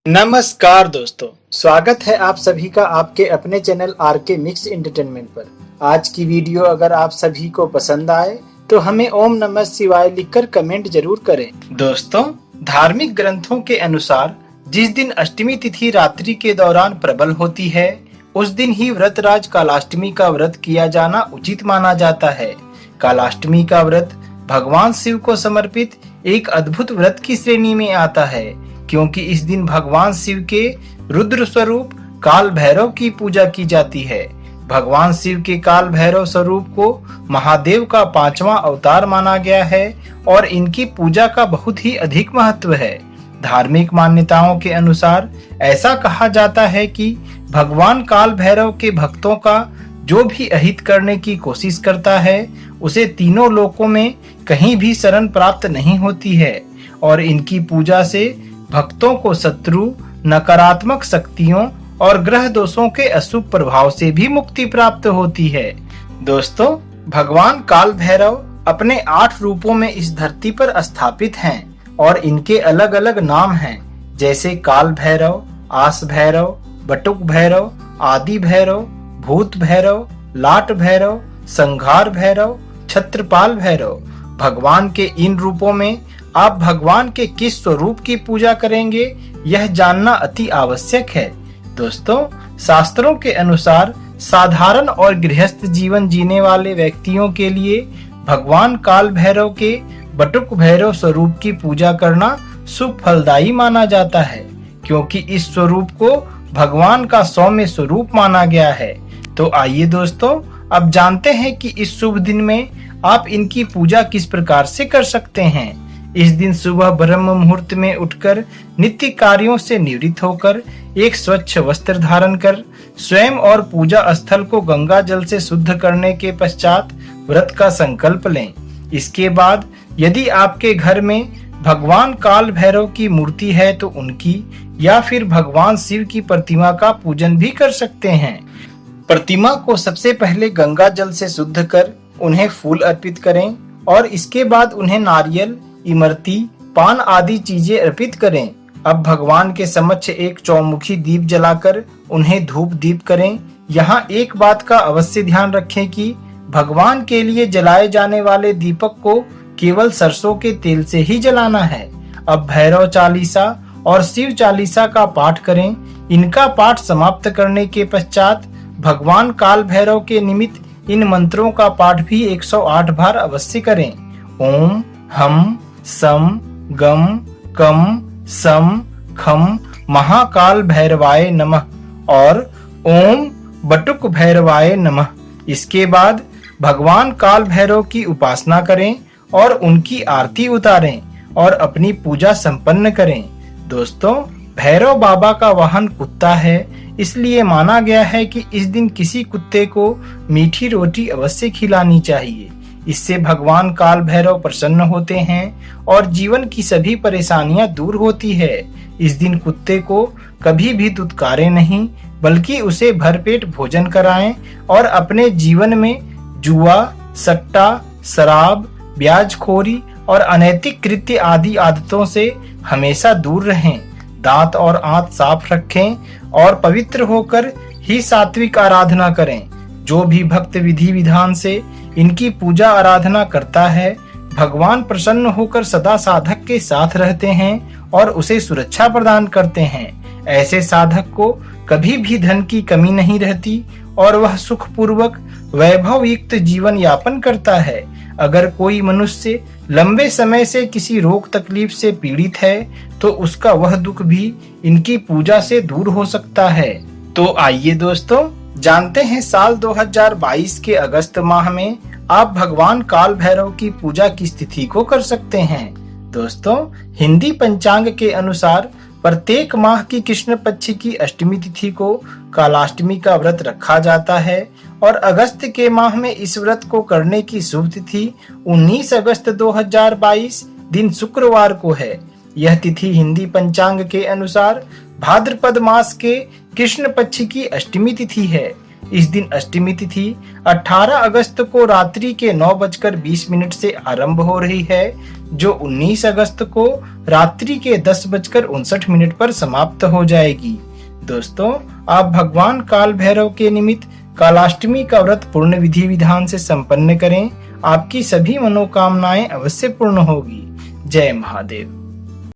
नमस्कार दोस्तों, स्वागत है आप सभी का आपके अपने चैनल आरके मिक्स एंटरटेनमेंट पर। आज की वीडियो अगर आप सभी को पसंद आए तो हमें ओम नमः शिवाय लिखकर कमेंट जरूर करें। दोस्तों, धार्मिक ग्रंथों के अनुसार जिस दिन अष्टमी तिथि रात्रि के दौरान प्रबल होती है, उस दिन ही व्रतराज कालाष्टमी का व्रत किया जाना उचित माना जाता है। कालाष्टमी का व्रत भगवान शिव को समर्पित एक अद्भुत व्रत की श्रेणी में आता है, क्योंकि इस दिन भगवान शिव के रुद्र स्वरूप काल भैरव की पूजा की जाती है। भगवान शिव के काल भैरव स्वरूप को महादेव का 5वां अवतार माना गया है और इनकी पूजा का बहुत ही अधिक महत्व है। धार्मिक मान्यताओं के अनुसार ऐसा कहा जाता है कि भगवान काल भैरव के भक्तों का जो भी अहित करने की कोशिश करता है, उसे तीनों लोकों में कहीं भी शरण प्राप्त नहीं होती है और इनकी पूजा से भक्तों को शत्रु, नकारात्मक शक्तियों और ग्रह दोषों के अशुभ प्रभाव से भी मुक्ति प्राप्त होती है। दोस्तों, भगवान काल भैरव अपने 8 रूपों में इस धरती पर स्थापित हैं और इनके अलग अलग नाम हैं, जैसे काल भैरव, आस भैरव, बटुक भैरव, आदि भैरव, भूत भैरव, लाट भैरव, संघार भैरव, छत्रपाल भैरव। भगवान के इन रूपों में आप भगवान के किस स्वरूप की पूजा करेंगे, यह जानना अति आवश्यक है। दोस्तों, शास्त्रों के अनुसार साधारण और गृहस्थ जीवन जीने वाले व्यक्तियों के लिए भगवान काल भैरव के बटुक भैरव स्वरूप की पूजा करना शुभ फलदायी माना जाता है, क्योंकि इस स्वरूप को भगवान का सौम्य स्वरूप माना गया है। तो आइए दोस्तों, अब जानते हैं कि इस शुभ दिन में आप इनकी पूजा किस प्रकार से कर सकते हैं। इस दिन सुबह ब्रह्म मुहूर्त में उठकर नित्य कार्यों से निवृत्त होकर एक स्वच्छ वस्त्र धारण कर स्वयं और पूजा स्थल को गंगा जल से शुद्ध करने के पश्चात व्रत का संकल्प लें। इसके बाद यदि आपके घर में भगवान काल भैरव की मूर्ति है तो उनकी या फिर भगवान शिव की प्रतिमा का पूजन भी कर सकते हैं। प्रतिमा को सबसे पहले गंगा जल से शुद्ध कर उन्हें फूल अर्पित करें और इसके बाद उन्हें नारियल, इमरती, पान आदि चीजें अर्पित करें। अब भगवान के समक्ष एक चौमुखी दीप जलाकर उन्हें धूप दीप करें। यहाँ एक बात का अवश्य ध्यान रखें कि भगवान के लिए जलाए जाने वाले दीपक को केवल सरसों के तेल से ही जलाना है। अब भैरव चालीसा और शिव चालीसा का पाठ करें। इनका पाठ समाप्त करने के पश्चात भगवान काल भैरव के निमित्त इन मंत्रों का पाठ भी 108 बार अवश्य करें। ओम हम सम गम कम सम खम महाकाल भैरवाय नमः और ओम बटुक भैरवाय नमः। इसके बाद भगवान काल भैरव की उपासना करें और उनकी आरती उतारें और अपनी पूजा संपन्न करें। दोस्तों, भैरव बाबा का वाहन कुत्ता है, इसलिए माना गया है कि इस दिन किसी कुत्ते को मीठी रोटी अवश्य खिलानी चाहिए। इससे भगवान काल भैरव प्रसन्न होते हैं और जीवन की सभी परेशानियां दूर होती है। इस दिन कुत्ते को कभी भी दुत्कारें नहीं, बल्कि उसे भरपेट भोजन कराएं और अपने जीवन में जुआ, सट्टा, शराब, ब्याजखोरी और अनैतिक कृत्य आदि आदतों से हमेशा दूर रहें। दांत और आंत साफ रखें और पवित्र होकर ही सात्विक आराधना करें। जो भी भक्त विधि विधान से इनकी पूजा आराधना करता है, भगवान प्रसन्न होकर सदा साधक के साथ रहते हैं और उसे सुरक्षा प्रदान करते हैं। ऐसे साधक को कभी भी धन की कमी नहीं रहती और वह सुखपूर्वक वैभव युक्त जीवन यापन करता है। अगर कोई मनुष्य लंबे समय से किसी रोग तकलीफ से पीड़ित है तो उसका वह दुख भी इनकी पूजा से दूर हो सकता है। तो आइए दोस्तों, जानते हैं साल 2022 के अगस्त माह में आप भगवान काल भैरव की पूजा की तिथि को कर सकते हैं। दोस्तों, हिंदी पंचांग के अनुसार प्रत्येक माह की कृष्ण पक्ष की अष्टमी तिथि को कालाष्टमी का व्रत रखा जाता है और अगस्त के माह में इस व्रत को करने की शुभ तिथि 19 अगस्त 2022 दिन शुक्रवार को है। यह तिथि हिंदी पंचांग के अनुसार भाद्रपद मास के कृष्ण पक्ष की अष्टमी तिथि है। इस दिन अष्टमी तिथि 18 अगस्त को रात्रि के 9:20 से आरंभ हो रही है, जो 19 अगस्त को रात्रि के 10:59 पर समाप्त हो जाएगी। दोस्तों, आप भगवान काल भैरव के निमित्त कालाष्टमी का व्रत पूर्ण विधि विधान से संपन्न करें। आपकी सभी मनोकामनाएं अवश्य पूर्ण होगी। जय महादेव।